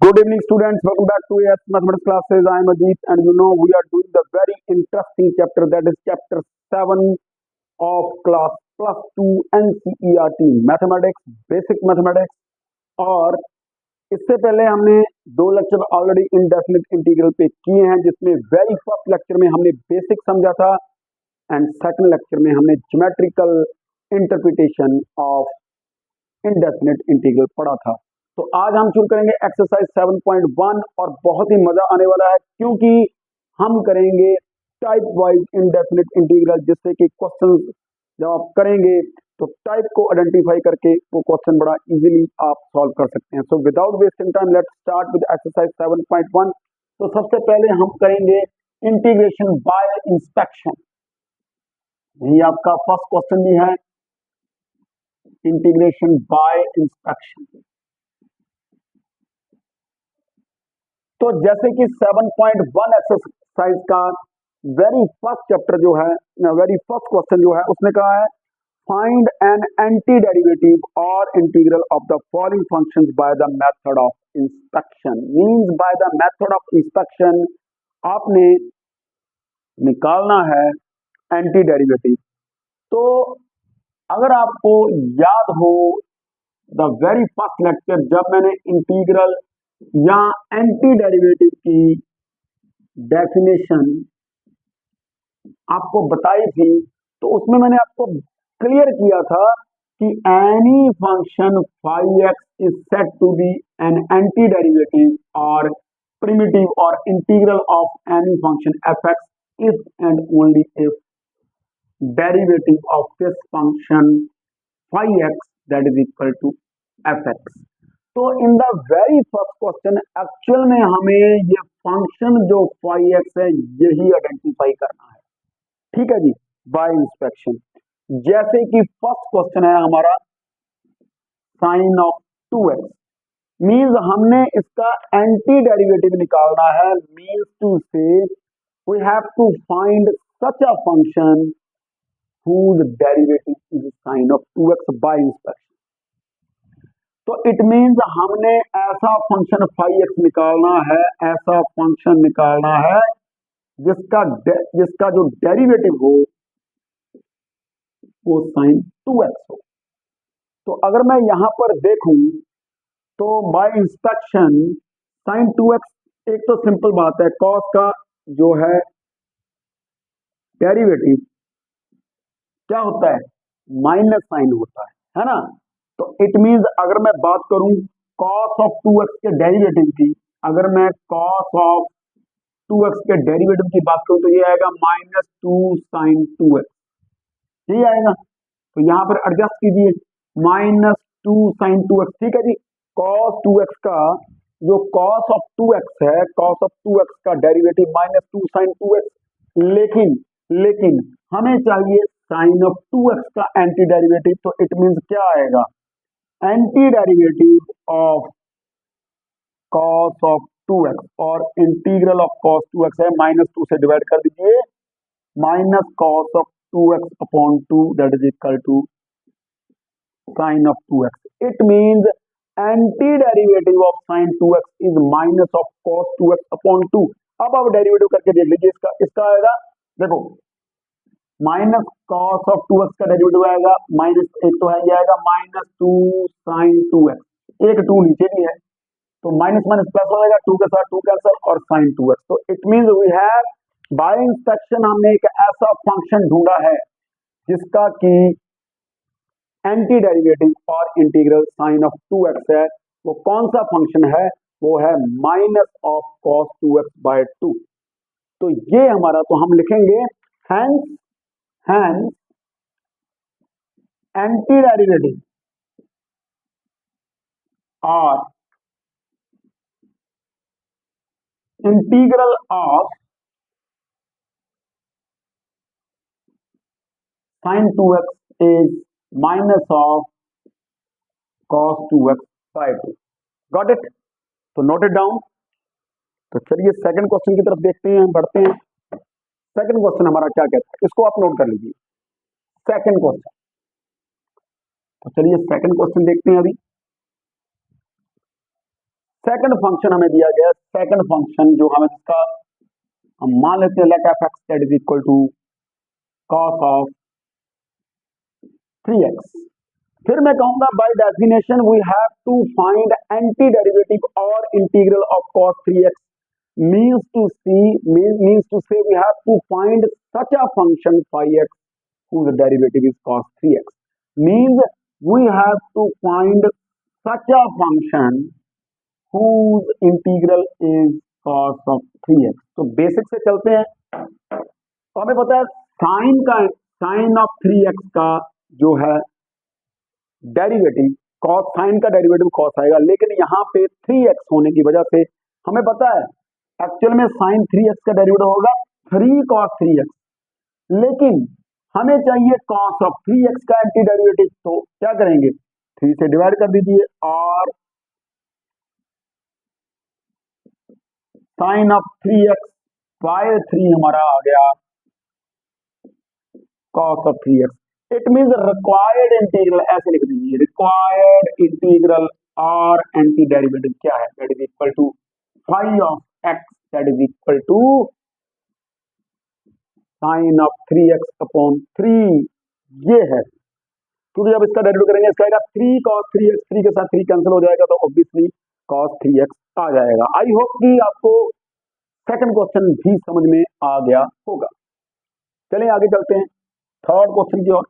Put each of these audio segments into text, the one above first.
Good evening, students. Welcome back to AS Mathematics classes. I am Ajit, and we are doing the very interesting chapter, that is chapter 7 of class plus 2 NCERT Mathematics, Basic Mathematics. और इससे पहले हमने दो lecture already indefinite integral पे किए हैं, जिसमें very first lecture में हमने बेसिक समझा था एंड सेकंड लेक्चर में हमने geometrical interpretation of indefinite integral पढ़ा था। तो आज हम शुरू करेंगे एक्सरसाइज 7.1 और बहुत ही मजा आने वाला है, क्योंकि हम करेंगे टाइप वाइज इनडेफिनिट इंटीग्रल, जिससे कि क्वेश्चन जब आप करेंगे तो टाइप को आइडेंटिफाई करके वो क्वेश्चन बड़ा इजीली आप सॉल्व कर सकते हैं। So without wasting time let's start with exercise 7.1। तो सबसे पहले हम करेंगे इंटीग्रेशन बाय इंस्पेक्शन। यही आपका फर्स्ट क्वेश्चन भी है, इंटीग्रेशन बाय इंस्पेक्शन। तो जैसे कि 7.1 एक्सरसाइज का वेरी फर्स्ट चैप्टर जो है, वेरी फर्स्ट क्वेश्चन जो है, उसने कहा है फाइंड एन एंटी डेरिवेटिव और integral of the following functions by the method of inspection. Means by the method of inspection आपने निकालना है एंटी डेरिवेटिव। तो अगर आपको याद हो द वेरी फर्स्ट लेक्चर, जब मैंने इंटीग्रल या एंटी डेरिवेटिव की डेफिनेशन आपको बताई थी, तो उसमें मैंने आपको क्लियर किया था कि any function phi x is said to be an anti derivative और प्रिमिटिव और integral of any function f x if and only if derivative of this function phi x that is equal to f x. तो in the very first question actual में हमें ये function जो phi x है यही identify करना है, ठीक है जी, बाय इंस्पेक्शन। जैसे कि फर्स्ट क्वेश्चन है हमारा साइन ऑफ 2x, मींस हमने इसका एंटी डेरिवेटिव निकालना है। Means to say we have to find such a function whose derivative is sin of 2x by inspection। तो इट मींस हमने ऐसा फंक्शन फाई एक्स निकालना है, ऐसा फंक्शन निकालना है जिसका जो डेरिवेटिव हो वो साइन 2x हो। तो अगर मैं यहां पर देखूं तो बाय इंस्पेक्शन साइन 2x, एक तो सिंपल बात है, कॉस का जो है डेरिवेटिव क्या होता है, माइनस साइन होता है ना। तो इट मींस अगर मैं बात करूं कॉस ऑफ 2x के डेरिवेटिव की, अगर मैं कॉस ऑफ 2x के डेरिवेटिव की बात करूं तो ये आएगा -2 साइन 2x, यही आएगा। तो यहां पर एडजस्ट कीजिए, -2 साइन 2x, ठीक है जी। कॉस 2x का जो कॉस ऑफ 2x है, कॉस ऑफ 2x का डेरिवेटिव -2 साइन 2x, लेकिन हमें चाहिए साइन ऑफ 2x का एंटी डेरिवेटिव। तो इट मींस क्या आएगा, anti derivative of cos of 2x, और इंटीग्रल ऑफ कॉस 2x है -2 से डिवाइड कर दीजिए, minus cos of 2x upon 2 that is equal to sine of 2x। It means anti derivative of sine 2x is minus of cos 2x upon 2। अब आप derivative करके देख लीजिए, इसका आएगा, देखो माइनस कॉस ऑफ 2x का डेरिवेटिव आएगा माइनस, एक तो है ये आएगा -2 साइन 2x, एक 2 नीचे भी है, तो माइनस माइनस प्लस हो जाएगा, 2 के साथ 2 कैंसिल और साइन 2x। तो it means we have by inspection हमने एक ऐसा फंक्शन ढूंढा है जिसका कि एंटी डेरिवेटिव और इंटीग्रल साइन ऑफ 2x है। वो कौन सा फंक्शन है, वो है minus of cos 2x by 2। तो ये हमारा, तो हम लिखेंगे हैंस एंटी डेरिवेटिव और integral of sine 2x is minus of cos 2x by 2। Got it? तो नोट इट डाउन। तो चलिए सेकंड क्वेश्चन की तरफ देखते हैं, बढ़ते हैं। सेकंड क्वेश्चन हमारा क्या कहता है, इसको आप नोट कर लीजिए, सेकंड क्वेश्चन। तो चलिए सेकंड क्वेश्चन देखते हैं अभी। सेकंड फंक्शन हमें दिया गया, सेकंड फंक्शन जो हमें जिसका हम मान लेते हैं let f x that is equal to cos of 3x। फिर मैं कहूंगा by definition we have to find anti derivative और integral of cos 3x means to say we have to find such a function phi x whose derivative is cos 3x, means we have to find such a function whose integral is cos of 3x। तो basic से चलते हैं। तो हमें पता है sine of 3x का जो है डेरिवेटिव कॉस, साइन का डेरिवेटिव कॉस आएगा, लेकिन यहाँ पे 3x होने की वजह से हमें पता है एक्चुअल में साइन 3x का डेरिवेटिव होगा 3 cos 3x, लेकिन हमें चाहिए cos ऑफ 3x का एंटी डेरिवेटिव। तो क्या करेंगे, 3 से डिवाइड कर दीजिए और साइन ऑफ 3x बाय 3 हमारा आ गया cos of 3x। It means required integral, ऐसे लिख दीजिए रिक्वायर्ड इंटीग्रल और एंटी डेरिवेटिव क्या है, that is equal to phi of x that is equal to sine of 3x upon 3। ये है, क्योंकि जब इसका डेरिवेटिव करेंगे इसका आएगा 3 cos 3x, 3 के साथ 3 कैंसिल हो जाएगा तो ऑब्वियसली cos 3x आ जाएगा। आई होप कि आपको सेकंड क्वेश्चन भी समझ में आ गया होगा। चलिए आगे चलते हैं थर्ड क्वेश्चन की ओर।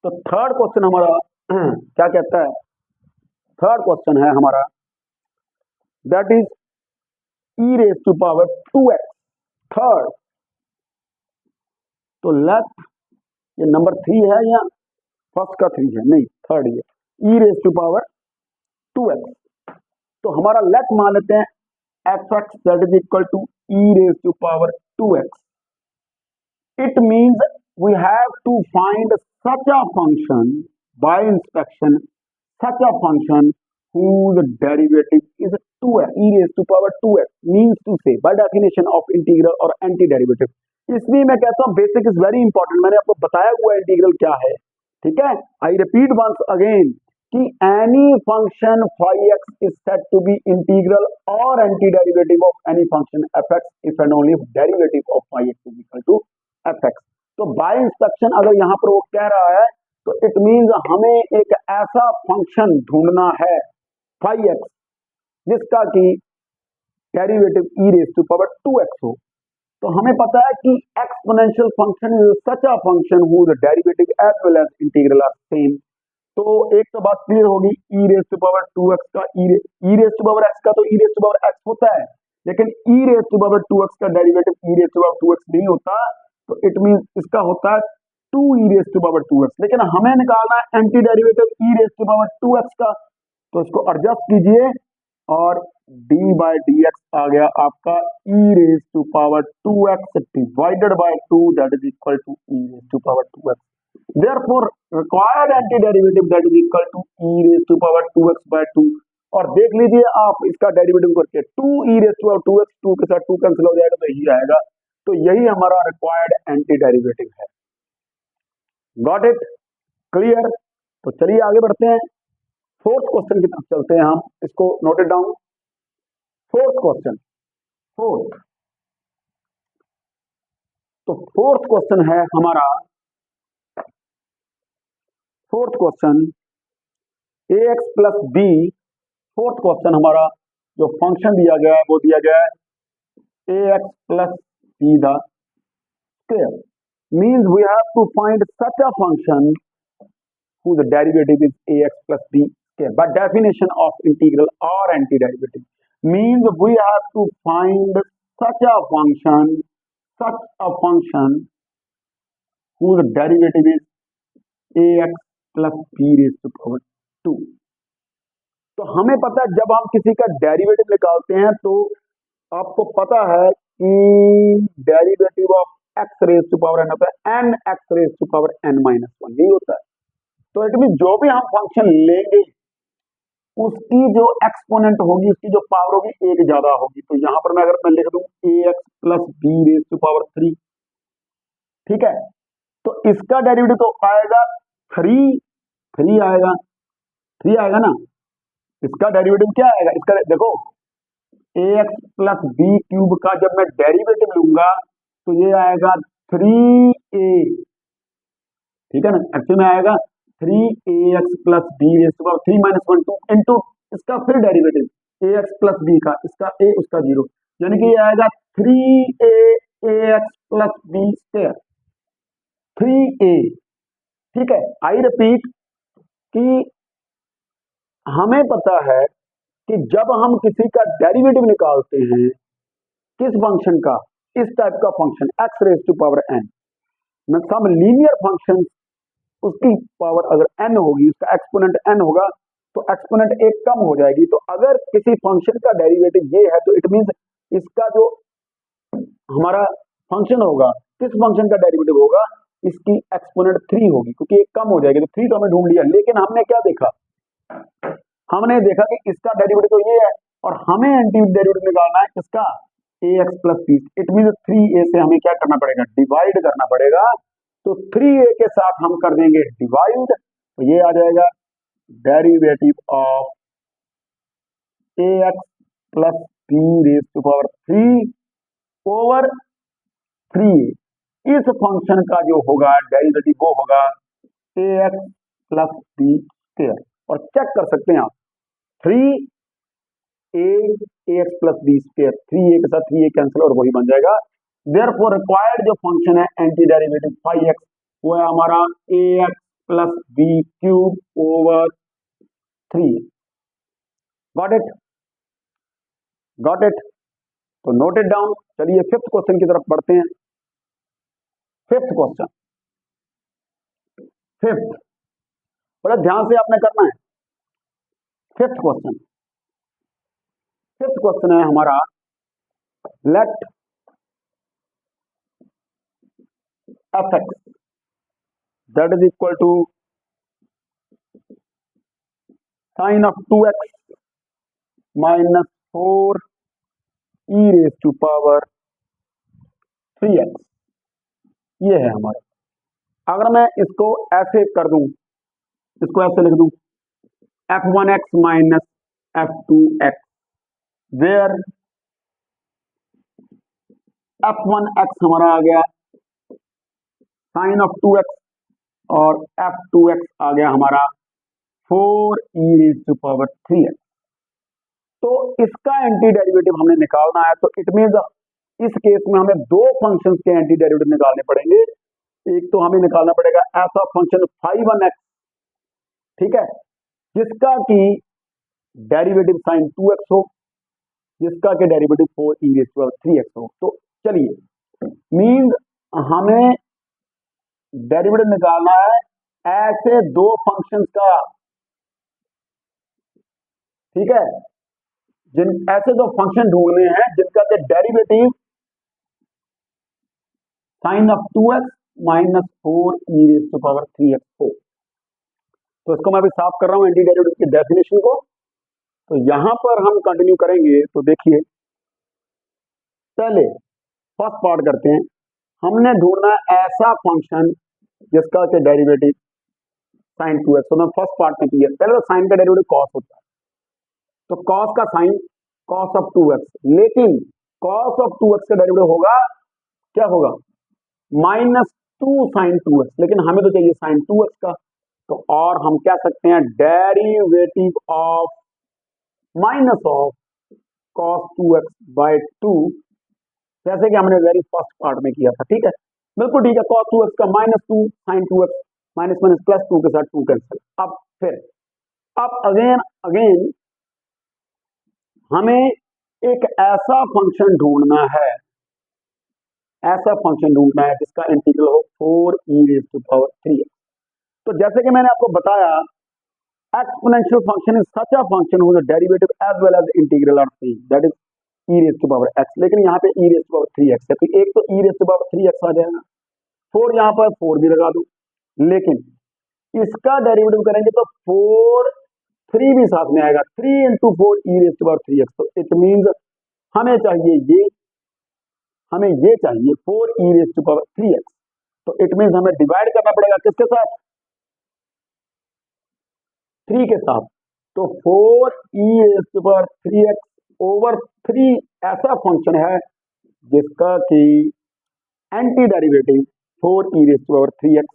तो थर्ड क्वेश्चन हमारा क्या कहता है, थर्ड क्वेश्चन है हमारा that is e raise to power 2x। Third, तो लेट ये नंबर 3 है या फर्स्ट का 3 है, नहीं थर्ड ये e raise to power 2x। तो हमारा लेट मान लेते हैं fx that is equal to e raise to power 2x। It means we have to find such a function by inspection, such a function whose derivative is 2x, e raised to power 2x, means to say by definition of integral or anti-derivative। इसलिए मैं कहता हूँ basic is very important, मैंने आपको बताया हुआ integral क्या है, ठीक है। आई रिपीट वंस अगेन कि any function phi x is said to be integral और anti derivative of any function f x if and only derivative of phi x is equal to f x. तो by inspection अगर यहाँ पर वो कह रहा है तो इट मींस हमें एक ऐसा फंक्शन ढूंढना है फाई एक्स जिसका कि derivative e raise to power 2x हो। तो हमें पता है कि exponential function is such a function whose derivative as well as integral are same. तो एक तो बात क्लियर होगी, ई रेज टू पावर 2x का ई रेज टू पावर x का तो ई रेज टू पावर x होता है, लेकिन ई रेज टू पावर 2x का derivative e raise to power 2x नहीं होता। तो इट मींस इसका होता है 2 ई रेज टू पावर 2x, लेकिन हमें निकालना है anti derivative e raise to power 2x का। तो इसको एडजस्ट कीजिए और d बाय डी एक्स आ गया आपका e raise to power 2x divided by 2 that is equal to e raise to power 2x। Therefore required anti derivative that is equal to e raise to power 2x by 2। और देख लीजिए आप इसका derivative करके 2 e raise to power 2x, 2 के साथ 2 cancel हो जाएगा तो यही आएगा। तो यही हमारा रिक्वायर्ड एंटी डेरिवेटिव है। Got it, clear. तो चलिए आगे बढ़ते हैं, फोर्थ क्वेश्चन की तरफ चलते हैं हम, इसको नोटेड डाउन। फोर्थ क्वेश्चन, तो फोर्थ क्वेश्चन है हमारा, fourth question ax plus b. Fourth question हमारा जो फंक्शन दिया गया है वो दिया गया है ax plus be the square, means we have to find such a function whose derivative is ax plus b square by definition of integral or antiderivative, means we have to find such a function whose derivative is ax plus b raised to power 2। तो हमें पता है जब हम किसी का derivative निकालते हैं तो आपको पता है कि derivative of x raise to power n होता है n x raise to power n minus 1, यही होता है। तो इट मीन जो भी हम फंक्शन लेंगे उसकी जो एक्सपोनेंट होगी, उसकी जो पावर होगी एक ज्यादा होगी। तो यहां पर मैं अगर मैं लिख दूं ax plus b raise to power 3, ठीक है, तो इसका डेरिवेटिव तो आएगा 3 आएगा ना, इसका डेरिवेटिव क्या आएगा, इसका देखो ए एक्स प्लस बी क्यूब का जब मैं डेरिवेटिव लूंगा तो ये आएगा 3a, ठीक है ना, एक्चुअली में आएगा 3ax plus b raise to power 3 minus 1 2 into इसका फिर derivative a x plus b का, इसका ए उसका जीरो, यानी कि ये आएगा 3a ax plus b square 3a। ठीक है, आई रिपीट कि हमें पता है कि जब हम किसी का डेरिवेटिव निकालते हैं किस फंक्शन का, इस टाइप का function x raise to power n में सम लीनियर फंक्शन, उसकी पावर अगर n होगी, उसका एक्सपोनेंट n होगा तो एक्सपोनेंट एक कम हो जाएगी। तो अगर किसी फंक्शन का डेरिवेटिव ये है तो इट मींस इसका जो हमारा फंक्शन होगा, किस फंक्शन का डेरिवेटिव होगा, इसकी एक्सपोनेंट 3 होगी, क्योंकि एक कम हो जाएगी। तो 3 तो हमने ढूंढ लिया, लेकिन हमने क्या देखा, हमने देखा कि इसका डेरिवेटिव तो ये है और हमें एंटी डेरिवेटिव निकालना है इसका a x plus b. It mean 3a से हमें क्या करना पड़ेगा, डिवाइड करना पड़ेगा। तो 3a के साथ हम कर देंगे डिवाइड, तो ये आ जाएगा derivative of a x plus b raise to power 3 over 3a। इस फंक्शन का जो होगा डेरिवेटिव वो होगा a x plus b square, और चेक कर सकते हैं आप 3a x plus b square, 3a के साथ 3a कैंसिल और वही बन जाएगा। देयरफॉर रिक्वायर्ड जो फंक्शन है एंटी डेरिवेटिव फाई एक्स, वो है हमारा a x plus b cube over 3। Got it, got it, तो नोट इट डाउन। चलिए फिफ्थ क्वेश्चन की तरफ बढ़ते हैं। फिफ्थ क्वेश्चन, फिफ्थ बड़ा ध्यान से आपने करना है। फिफ्थ क्वेश्चन, फिफ्थ क्वेश्चन है हमारा, let f x that is equal to sine of 2x minus 4 e raise to power 3x, ये है हमारा। अगर मैं इसको ऐसे कर दूं, इसको ऐसे लिख दूं f1x minus f2x, where f1x हमारा आ गया साइन ऑफ 2x और f2x आ गया हमारा 4 e raise to power 3x। तो इसका एंटी डेरिवेटिव हमने निकालना है, तो इट मींस इस केस में हमें दो फंक्शंस के एंटी डेरिवेटिव निकालने पड़ेंगे। एक तो हमें निकालना पड़ेगा ऐसा फंक्शन φ1x, ठीक है, जिसका कि डेरिवेटिव साइन 2x हो, जिसका के derivative 4 e raise to power 3x हो। तो चलिए, मींस हमें डेरिवेटिव निकालना है ऐसे दो फंक्शंस का, ठीक है, जिन ऐसे दो फंक्शन ढूंढने हैं जिनका के derivative sine of 2x minus 4 e raise to power 3x हो। तो इसको मैं अभी साफ कर रहा हूं एंटी डेरिवेटिव की डेफिनेशन को। तो यहां पर हम कंटिन्यू करेंगे। तो देखिए, पहले फर्स्ट पार्ट करते हैं। हमने ढूंढना ऐसा फंक्शन जिसका के डेरिवेटिव साइन 2x। तो मैं फर्स्ट पार्ट में किया, पहले तो साइन का डेरिवेटिव कॉस होता है, तो कॉस का साइन कॉस ऑफ 2x, लेकिन कॉस ऑफ 2x का डेरिवेटिव होगा, क्या होगा, -2 साइन 2x, लेकिन हमें तो चाहिए साइन 2x का। तो और हम कह सकते हैं derivative of minus of cos 2x by 2, जैसे कि हमने वेरी फर्स्ट पार्ट में किया था। ठीक है, बिल्कुल ठीक है, कॉस 2x का -2 sign 2x, minus minus plus 2 के साथ 2 कैंसिल। अब फिर अब अगेन हमें एक ऐसा फंक्शन ढूंढना है, ऐसा फंक्शन ढूंढना है जिसका इंटीग्रल हो 4 e raise to power 3x। तो जैसे कि मैंने आपको बताया, exponential function is such a function whose derivative as well as integral are same, that is e raise to power x। लेकिन यहाँ पे ई रेज़ टू पावर 3x है, तो एक तो e raise to power 3x आ जाएगा, 4 यहाँ पर 4 भी लगा दो, लेकिन इसका डेरिवेटिव करेंगे तो 4 3 भी साथ में आएगा, 3 into 4 e raise to power 3x। तो इट मींस हमें चाहिए ये, हमें ये चाहिए 4 e raise to power 3x। तो इट मींस हमें डिवाइड करना पड़ेगा किसके साथ, 3 के साथ। तो 4e⁻³ ओवर 3 ऐसा फंक्शन है जिसका कि एंटी डेरिवेटिव 4e⁻³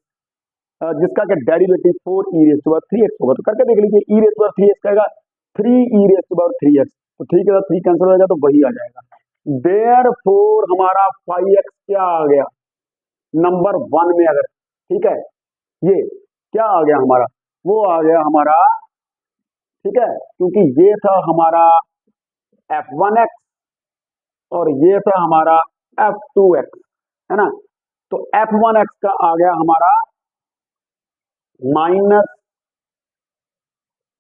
जिसका क्या डेरिवेटिव 4e⁻³ होगा। तो करके देख लीजिए, e⁻³ कहेगा 3e⁻³ तो ठीक है, 3 कैंसिल हो जाएगा तो वही आ जाएगा। देयरफॉर हमारा 5x क्या आ गया नंबर 1 में, अगर ठीक है ये क्या आ गया हमारा, वो आ गया हमारा, ठीक है, क्योंकि ये था हमारा f1x और ये था हमारा f2x, है ना। तो f1x का आ गया हमारा माइनस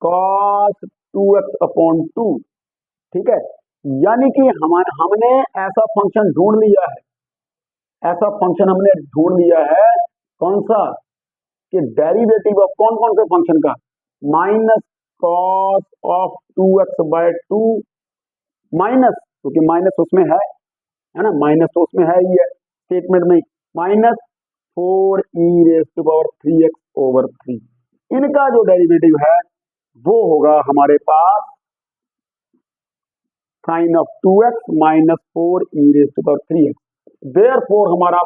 cos 2x/2, ठीक है। यानी कि हमने ऐसा फंक्शन ढूंढ लिया है, ऐसा फंक्शन हमने ढूंढ लिया है, कौन सा, कि डेरिवेटिव ऑफ कौन कौन से फंक्शन का, minus cos of 2x/2 minus, क्योंकि माइनस उसमें है ना, माइनस तो उसमें है ही है स्टेटमेंट में, माइनस 4e⁻³x/3। इनका जो डेरिवेटिव है वो होगा हमारे पास sine of 2x minus 4e⁻³x। Therefore हमारा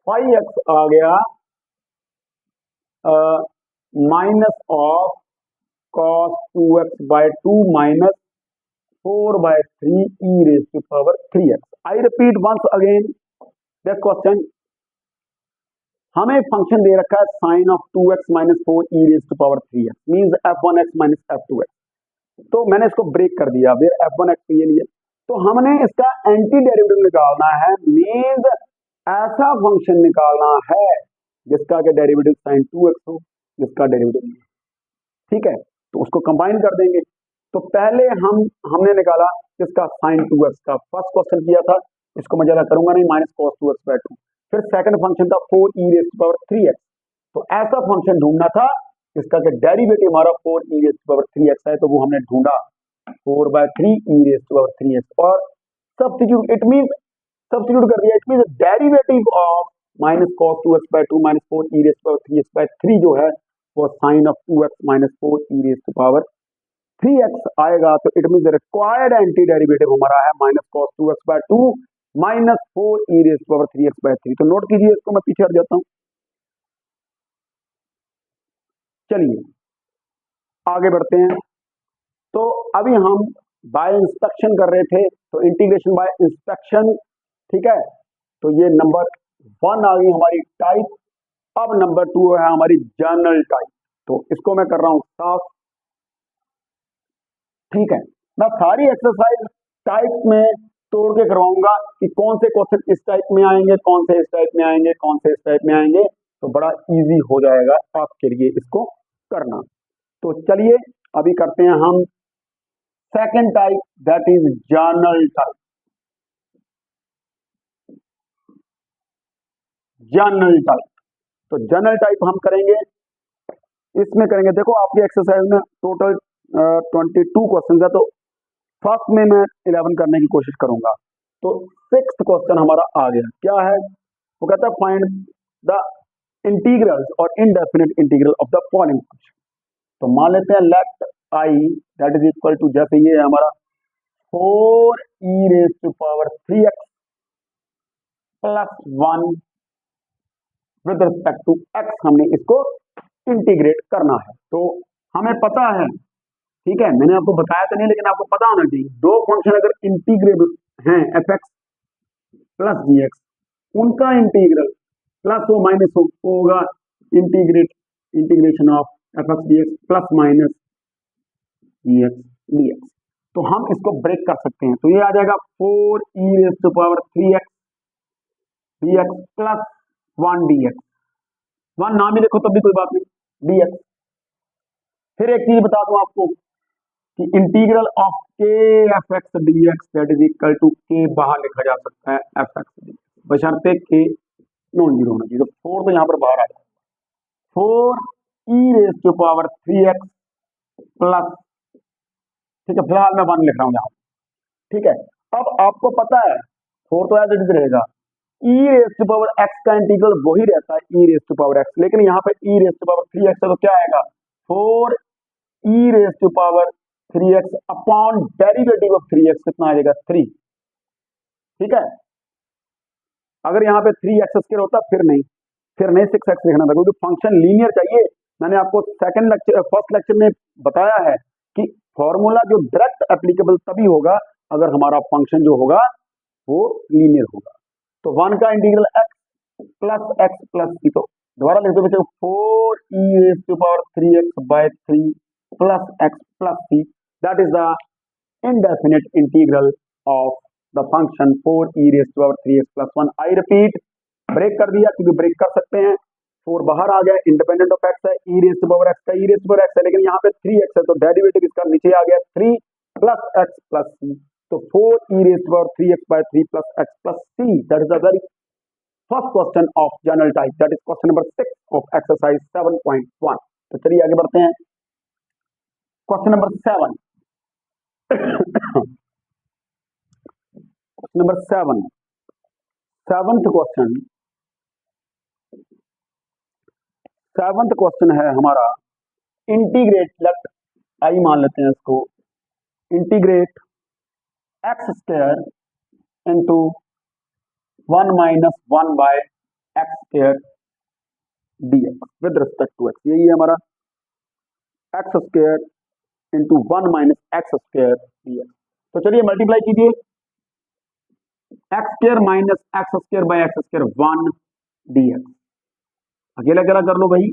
5x आ गया minus of cos 2x/2 minus 4/3e⁻³x। I repeat once again this question. हमें फंक्शन दे रखा है sine of 2x minus 4e⁻³x means f1x minus f2x। तो मैंने इसको ब्रेक कर दिया, फिर f1x ये लिए, तो हमने इसका एंटी डेरिवेटिव निकालना है, मीन्स ऐसा फंक्शन निकालना है जिसका के डेरिवेटिव साइन 2x हो, जिसका डेरिवेटिव, ठीक है, तो उसको कंबाइन कर देंगे। तो पहले हमने निकाला इसका साइन 2x का, फर्स्ट क्वेश्चन किया था, इसको मैं ज्यादा करूंगा नहीं, माइनस cos 2x/2। फिर सेकंड फंक्शन था 4e⁻³x। तो ऐसा फंक्शन ढूंढना था इसका कि डेरिवेटिव हमारा 4e⁻³ है, तो वो हमने ढूंढा 4/3e⁻³ और सब्स्टिट्यूट, इट मींस सब्स्टिट्यूट कर दिया, it means derivative of minus cos 2x/2 minus 4e⁻³x जो है वो sign of 2x minus 4e⁻³ आएगा। तो it means required anti derivative हमारा है minus cos 2x/2 minus 4e⁻³x/3। तो नोट कीजिए इसको, मैं पीछे हट जाता हूं। चलिए आगे बढ़ते हैं। तो अभी हम बाय इंस्पेक्शन कर रहे थे, तो इंटीग्रेशन बाय इंस्पेक्शन, ठीक है। तो ये नंबर 1 आ गई हमारी टाइप। अब नंबर 2 है हमारी जनरल टाइप। तो इसको मैं कर रहा हूं साफ, ठीक है। मैं सारी एक्सरसाइज टाइप में तोड़ के करवाऊंगा कि कौन से क्वेश्चन इस टाइप में आएंगे, कौन से इस टाइप में आएंगे, कौन से इस टाइप में आएंगे, तो बड़ा इजी हो जाएगा आपके लिए इसको करना। तो चलिए अभी करते हैं हम second type, that is general type. General type, तो जनरल टाइप हम करेंगे, इसमें करेंगे, देखो आपकी एक्सरसाइज में टोटल 22 क्वेश्चन है, तो फर्स्ट में मैं 11 करने की कोशिश करूंगा। तो सिक्स्थ क्वेश्चन हमारा आ गया, क्या है, वो कहता है फाइंड द इंटीग्रल्स और indefinite integral of the following function. तो मान लेते हैं let I that is equal to, जैसे ये है हमारा 4e⁻³ plus 1 with respect to x, हमने इसको इंटीग्रेट करना है। तो हमें पता है, ठीक है, मैंने आपको बताया तो नहीं, लेकिन आपको पता होना चाहिए, दो फंक्शन अगर इंटीग्रेबल हैं fx प्लस gx, उनका इंटीग्रल प्लस हो माइनस हो होगा integration of fx dx plus minus dx dx। तो हम इसको ब्रेक कर सकते हैं, तो ये आ जाएगा 4e⁻³ dx प्लस 1 dx, 1 नाम ही लिखो तब भी कोई बात नहीं, dx। फिर एक चीज बता दूं आपको कि integral of k fx dx that is equal to k बाहर लिखा जा सकता है fx dx, बशर्ते के नॉन जीरो होना चाहिए। तो 4 तो यहां पर बाहर आ जाएगा, 4e⁻³ प्लस, ठीक है, फिलहाल मैं 1 लिख रहा हूं यहां, ठीक है। अब आपको पता है 4 तो एज इट इज रहेगा, e⁻x का इंटीग्रल वही रहता है e⁻x, लेकिन यहाँ पे e⁻³ है, तो क्या आएगा 4 e raise to power 3x upon derivative of 3x कितना आ जाएगा 3। ठीक है, अगर यहाँ पे 3x² होता फिर नहीं 6x लिखना था, क्योंकि फंक्शन लीनियर चाहिए। मैंने आपको फर्स्ट लेक्चर में बताया है कि फॉर्मूला जो डायरेक्ट एप्लीकेबल तभी होगा अगर हमारा फंक्शन जो होगा वो लीनियर होगा। तो 1 का इंटीग्रल x प्लस सी, तो दोबारा लिख दो बच्चों 4e⁻3x/3 plus x plus c, that is the indefinite integral of the function 4e⁻3x+1। I repeat, break कर दिया क्योंकि ब्रेक कर सकते हैं, 4 बाहर आ गया, इंडिपेंडेंट ऑफ x है, e⁻x का e⁻x है, लेकिन यहाँ पे 3x है तो डेरिवेटिव इसका नीचे आ गया 3 प्लस x प्लस सी, तो 4e⁻3x/3 plus x plus c. That is the very first question of general type, that is question number 6 ऑफ एक्सरसाइज 7.1। तो चलिए आगे बढ़ते हैं, question number 7। Number 7, seventh question है हमारा इंटीग्रेट, लेट आई मान लेते हैं इसको, integrate x² into 1 minus 1/x² dx with respect to x। यही है हमारा x² into 1 minus x² dx। तो चलिए मल्टीप्लाई कीजिए, x² माइनस x² 1 dx, अकेला अकेला कर लो भाई,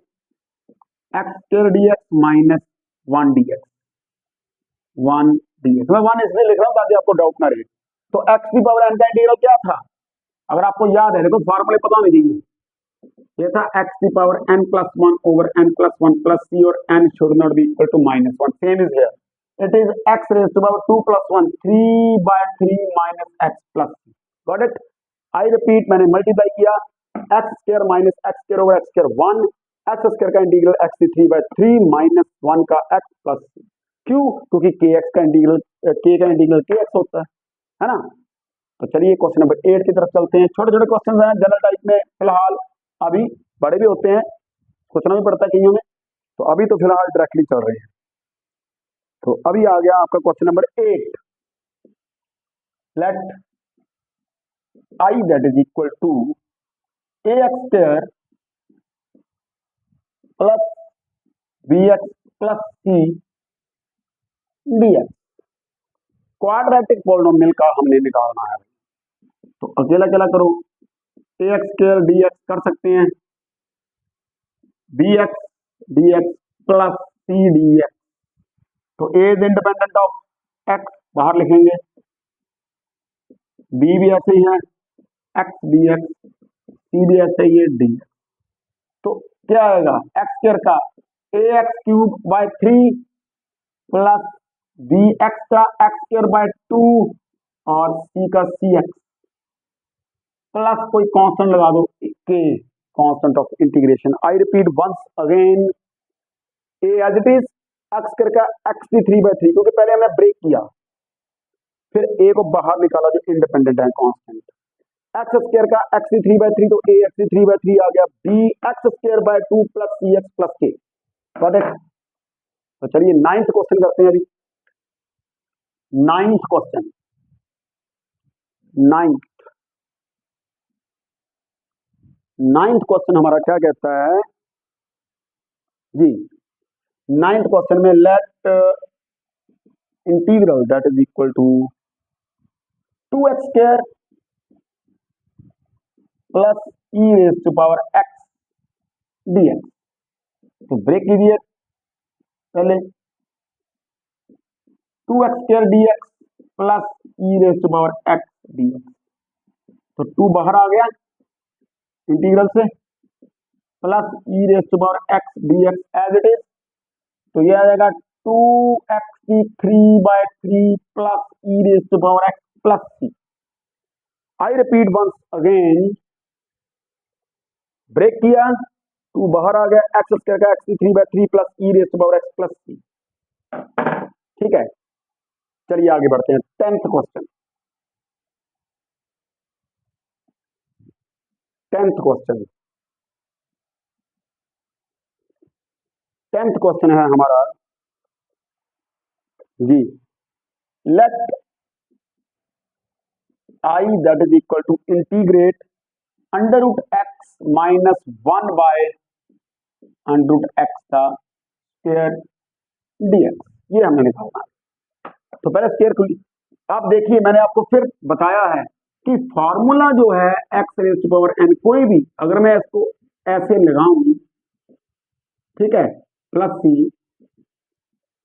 x² dx minus 1 dx, 1 dx। मैं 1 इसलिए लिख रहा हूं ताकि आपको डाउट ना रहे। तो x की पावर n का इंटीग्रल क्या था, अगर आपको याद है, देखो फॉर्मूले पता नहीं चाहिए, ये था x की power n plus 1 over n plus 1 plus c, और n should not be equal to -1, same is here, it is x raise to power 2 plus 1 3/3 minus x plus c। Got it? I repeat, मैंने multiply किया, x² minus x² over x² 1, x² का integral x की 3/3 minus 1 का x plus c। क्यों? क्योंकि kx का integral kx होता है ना। तो चलिए क्वेश्चन नंबर 8 की तरफ चलते हैं। छोटे छोटे क्वेश्चन हैं जनरल टाइप में फिलहाल, अभी बड़े भी होते हैं, सोचना भी पड़ता है कईयों में, तो अभी तो फिलहाल डायरेक्टली चल रहे हैं। तो अभी आ गया आपका question number 8, let I that is equal to ax² plus bx plus c dx। Quadratic polynomial का हमने निकालना है, तो अकेला अकेला करो, ax² dx कर सकते हैं, bx dx plus c dx, तो a is independent of x, बाहर लिखेंगे, b भी ऐसे ही है, x dx, c भी ऐसे ही है dx। तो क्या आएगा, x² का ax³ 3 प्लस bx का x²/2 और c का cx प्लस कोई कांस्टेंट लगा दो k, constant of integration. I repeat once again, a as it is, x² का x³ 3, क्योंकि पहले हमने ब्रेक किया, फिर a को बाहर निकाला जो इंडिपेंडेंट है कांस्टेंट, x² का x³ 3, तो a x³ 3 आ गया, b x²/2 plus cx plus k। Got it? तो चलिए 9th क्वेश्चन करते हैं अभी, 9th क्वेश्चन, 9th क्वेश्चन हमारा क्या कहता है जी, 9th क्वेश्चन में let integral that is equal to 2x² plus e⁻x dx। तो ब्रेक कीजिए पहले, 2x² dx plus e⁻x dx, तो 2 बाहर आ गया इंटीग्रल से, plus e⁻x dx as it is, तो ये आ जाएगा 2x³ plus e⁻x plus c। I repeat once again, break किया, 2 बाहर आ गया, x² का x³ plus e⁻x plus c। ठीक है, चलिए आगे बढ़ते हैं। 10th question, 10th question, 10th question है हमारा, जी, लेट I that is equal to integrate under root x minus one by under root x का स्क्वायर डीएक्स, ये हमने निकालना है। तो पहले स्क्वायर को आप देखिए, मैंने आपको फिर बताया है कि फॉर्मूला जो है x raise to power n, कोई भी अगर मैं इसको ऐसे लगाऊं, ठीक है, plus c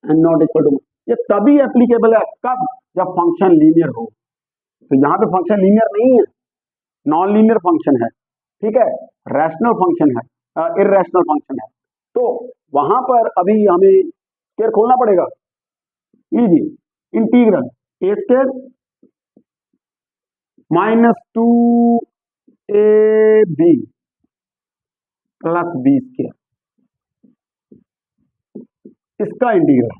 and not equal to, ये तभी एप्लीकेबल है कब, जब फंक्शन लीनियर हो। तो यहाँ पे फंक्शन लीनियर नहीं है, नॉन लीनियर फंक्शन है, ठीक है, रैशनल फंक्शन है, इररेशनल फंक्शन है। तो वहां पर अभी हमें स्क्वायर खोलना पड़ेगा। लीजिए integral a square minus two a b plus b square, इसका इंटीग्रल,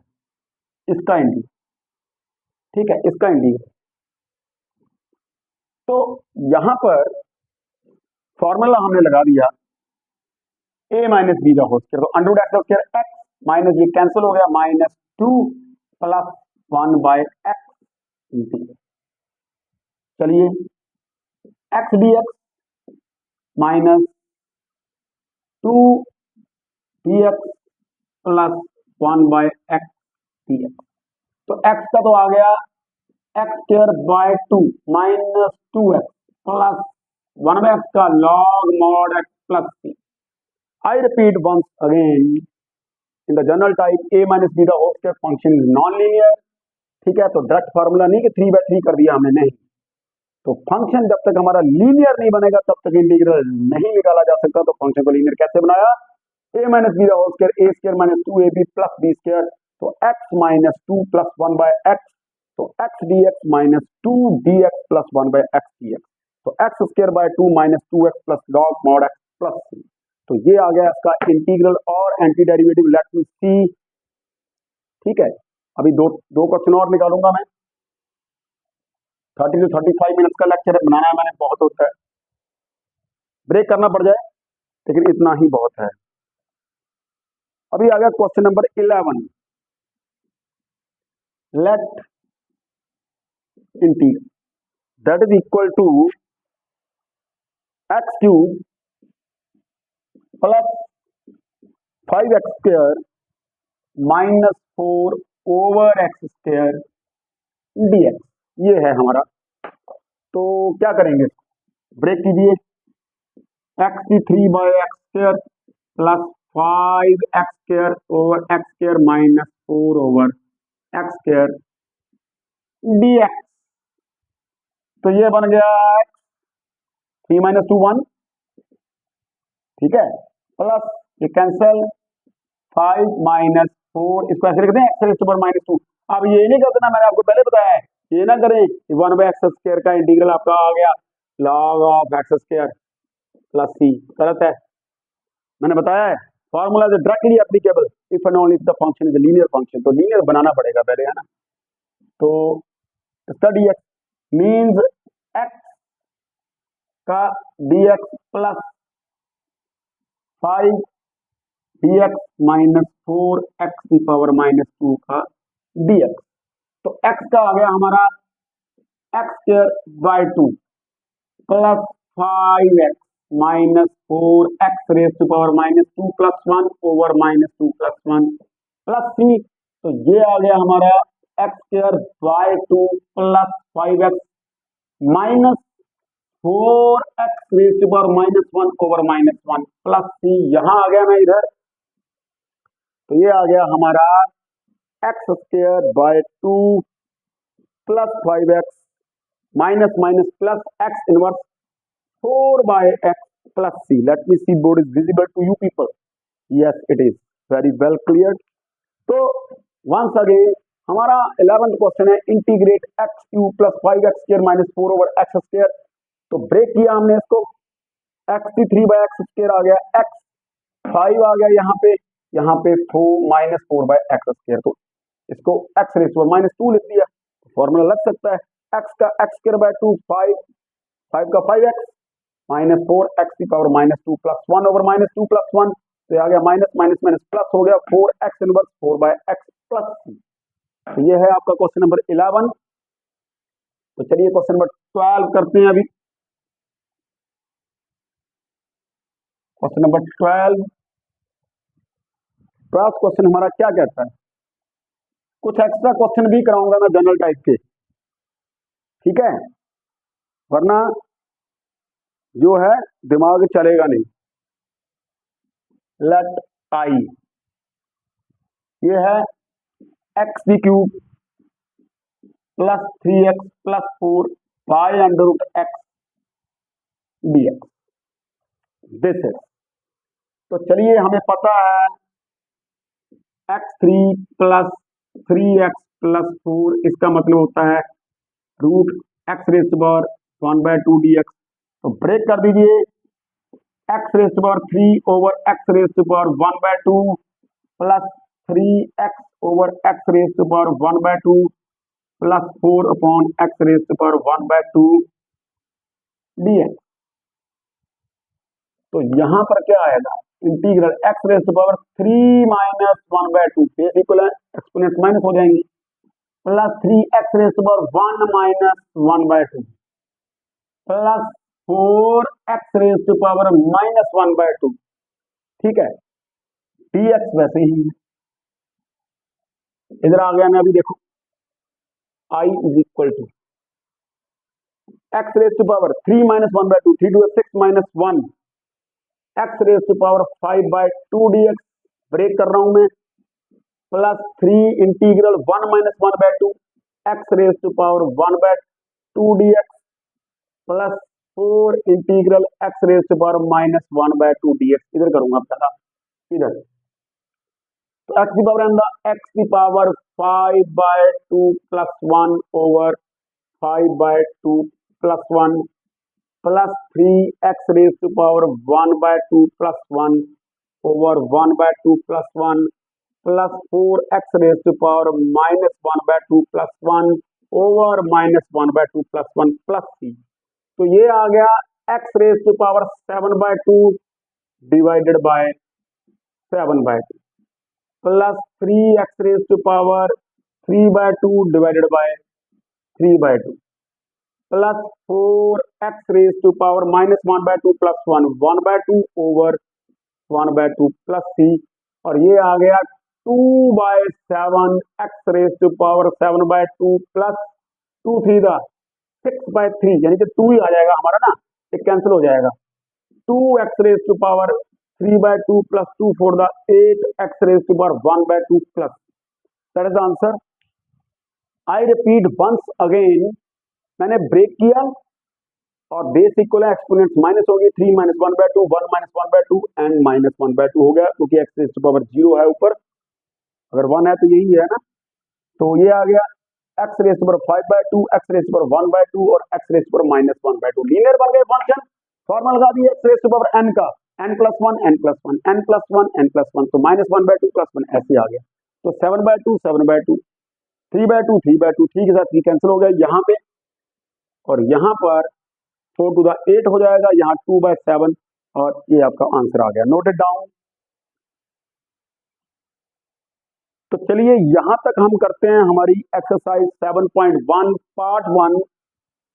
इसका इंटीग्रल, ठीक है, इसका इंटीग्रल। तो यहां पर फॉर्मूला हमने लगा दिया ए माइनस बी का होल स्क्वायर, तो अंडर रूट एक्स का स्क्वायर एक्स माइनस ये कैंसिल हो गया, minus two plus one by x integral. चलिए x d x minus two d x plus one by x d x. तो x का तो आ गया x square by two minus two x plus one by x का log mod x plus c. I repeat once again, in the general type a minus b the whole square function is non-linear, ठीक है। तो direct formula नहीं कि 3/3 कर दिया हमने, नहीं। तो फंक्शन जब तक हमारा लीनियर नहीं बनेगा तब तक इंटीग्रल नहीं निकाला जा सकता। तो फंक्शन को लीनियर कैसे बनाया, a minus b the whole square a square minus two a b plus b square, तो x minus two plus one by x, तो x d x minus two d x plus one by x d x, तो x square by two minus two x plus log mod x plus c. तो ये आ गया इसका integral और anti derivative. Let me see, ठीक है। अभी दो दो क्वेश्चन और निकालूंगा मैं। 30 to 35 मिनट का लेक्चर बनाना है मैंने, बहुत होता है, ब्रेक करना पड़ जाए, लेकिन इतना ही बहुत है। अभी आ गया question number 11। Let integral that is equal to x cube plus 5x square minus 4 over x square dx, ये है हमारा। तो क्या करेंगे, ब्रेक कीजिए, एक्स की 3/x square plus 5x square over x square minus 4 over x square dx। तो ये बन गया 3 माइनस 2 1, ठीक है, प्लस ये कैंसल 5 माइनस 4, इसको ऐसे लिखते हैं x raise to power minus 2। अब ये नहीं कर देना, मैंने आपको पहले बताया है, ये ना करें, 1/x स्क्वायर का इंटीग्रल आपका आ गया log of x square plus c, गलत है, मैंने बताया है। Formula is directly applicable if and only if the function is linear function. तो लीनियर बनाना पड़ेगा पहले, है ना। तो इसका dx मींस x का dx plus 5 dx minus 4x की पावर माइनस 2 का dx। तो x का आ गया हमारा x square by 2 plus 5x minus 4x raise to power minus 2 plus 1 over minus 2 plus 1 plus 3। तो ये आ गया हमारा x square by 2 plus 5x minus 4x raise to power minus 1 over minus 1 plus 3। यहां आ गया मैं इधर, तो ये आ गया हमारा x square by 2 plus 5x minus minus plus x inverse 4/x plus c. Let me see board is visible to you people. Yes, it is very well clear. तो once again हमारा 11th क्वेश्चन है integrate x cube plus 5x square minus 4 over x square. तो break किया हमने इसको, x की 3/x square आ गया, x 5 आ गया यहाँ पे 4 माइनस 4/x स्क्वायर। तो इसको एक्स रेज़ टू माइनस 2 लिख दिया, फॉर्मूला लग सकता है, एक्स का एक्स स्क्वायर बाय 2 5 का 5x माइनस 4x की power minus 2 plus 1 over minus 2 plus 1, तो आ गया माइनस माइनस माइनस प्लस हो गया 4x inverse 4/x plus c. तो ये है आपका क्वेश्चन नंबर 11। तो चलिए क्वेश्चन नंबर 12 करते हैं अभी। क्वेश्चन नंबर 12, 12 क्वेश्चन हमारा क्या कहता है। कुछ एक्स्ट्रा क्वेश्चन भी कराऊंगा मैं जनरल टाइप के, ठीक है, वरना जो है दिमाग चलेगा नहीं। लेट आई, ये है x the cube plus 3x plus 4 by under root x d x, this is. तो चलिए हमें पता है x3 प्लस 3x प्लस 4, इसका मतलब होता है root x raise to power 1/2 dx। तो ब्रेक कर दीजिए, x raise to power 3 over x raise to power 1/2 plus 3x over x raise to power 1/2 plus 4 upon x raise to power 1/2 dx। तो यहां पर क्या आएगा, integral x raise to power 3 minus 1/2, base equal exponent minus हो जाएंगे, plus 3x raise to power 1 minus 1/2 plus 4x raise to power minus 1/2, ठीक है। dx वैसे ही है, इधर आ गया मैं अभी देखो, i is equal to x raise to power 3 minus 1/2, 3 2 6 minus 1, x raise to power 5/2 dx, break कर रहा हूं मैं, plus 3 integral 1 minus 1/2 x raise to power 1/2 dx plus 4 integral x raise to power minus 1/2 dx। इधर करूंगा पहला, इधर तो x की पावर आंदा एक्स की power 5/2 plus 1 over 5/2 plus 1 plus 3 x raise to power 1/2 plus 1 over 1/2 plus 1 plus 4 x raise to power minus 1/2 plus 1 over minus 1/2 plus 1 plus c। तो ये आ गया x raise to power 7/2 divided by 7/2 plus 3x raise to power 3/2 divided by 3/2 plus 4x raise to power minus 1/2 plus 1 1/2 over 1/2 plus c। और ये आ गया 2/7 x raise to power 7/2 plus 2 3 6/3, यानी कि 2 ही आ जाएगा हमारा ना, ये कैंसिल हो जाएगा। 2x raise to power 3/2 plus 2 4 8x raise to power 1/2 plus, that is the answer. I repeat once again, मैंने ब्रेक किया और बेस इक्वल है, एक्सपोनेंट्स माइनस हो गई, 3 माइनस 1/2 1 माइनस 1/2 एंड माइनस 1/2 हो गया, क्योंकि एक्स रेज टू पावर 0 है ऊपर, अगर 1 है तो यही है ना। तो ये आ गया x raise to power 5/2 x raise to power 1/2 और x raise to power minus 1/2, linear बन गए फंक्शन। फॉर्मूला लगा दिया x raise to power n का, n plus 1 n plus 1 n plus 1 n plus 1, तो माइनस 1/2 प्लस 1 ऐसे आ गया। तो 7/2 7/2 3/2 3/2, ठीक है सर, 3 कैंसिल हो गया यहाँ पे, और यहाँ पर 4 टू द 8 हो जाएगा, यहाँ 2/7, और ये आपका आंसर आ गया। Noted down. तो चलिए यहां तक हम करते हैं हमारी एक्सरसाइज 7.1 पार्ट 1,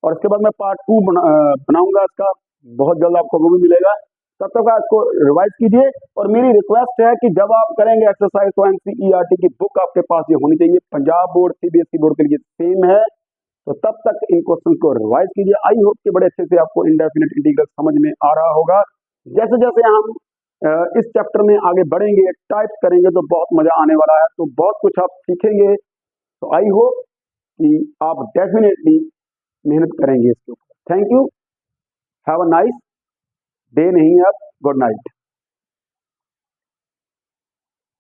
और इसके बाद मैं पार्ट 2 बनाऊंगा इसका, बहुत जल्द आपको वो भी मिलेगा। तब तक इसको रिवाइज कीजिए, और मेरी रिक्वेस्ट है कि जब आप करेंगे एक्सरसाइज तो एनसीईआरटी की बुक आपके पास ये होनी चाहिए, पंजाब बोर्ड सीबीएसई बोर्ड के लिए सेम है। तो तब तक इन क्वेश्चन को रिवाइज कीजिए। आई होप कि बड़े अच्छे से आपको इंडेफिनिट इंटीग्रल समझ में आ रहा होगा। जैसे जैसे हम इस चैप्टर में आगे बढ़ेंगे, टाइप करेंगे, तो बहुत मजा आने वाला है, तो बहुत कुछ आप सीखेंगे। तो आई होप कि आप डेफिनेटली मेहनत करेंगे इसके ऊपर। Thank you, have a nice day, नहीं अब गुड नाइट।